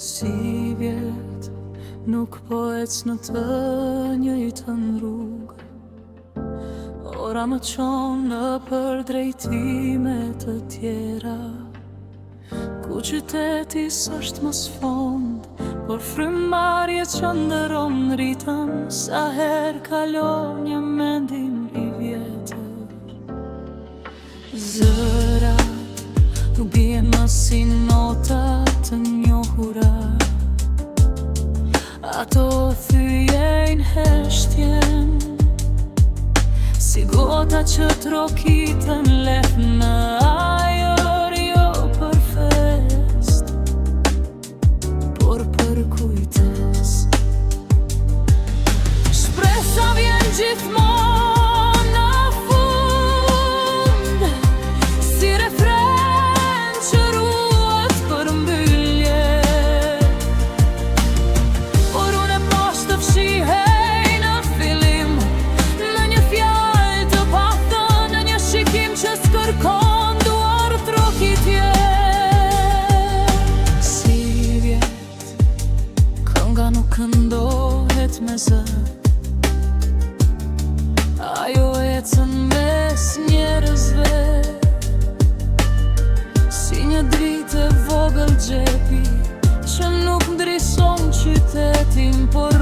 Si vjet, nuk po ec në të njëjtën rrugë. Ora më çon në për drejtime të tjera, ku qyteti s'është më sfond, por frymarrje që ndëron ritëm, sa herë kalon një mendim I vjetër. Zërat nuk bien më si nota të njohura, ato thyejnë heshtjen, si gota që trokitën lehtë në ajër, jo për fest, por për kujtes. Shpresa vjen gjithmonë në fund, si refren që ruhet për mbyllje, por unë e poshtë të fshihej në fillim, në një fjalë të paktën, në një shikim që s'kërkon duar trokitje. Si vjet, kënga nuk këndohet me zë, ajo ecën mes njerëzve, si një dritë e vogël xhepi që nuk ndrison qytetin, por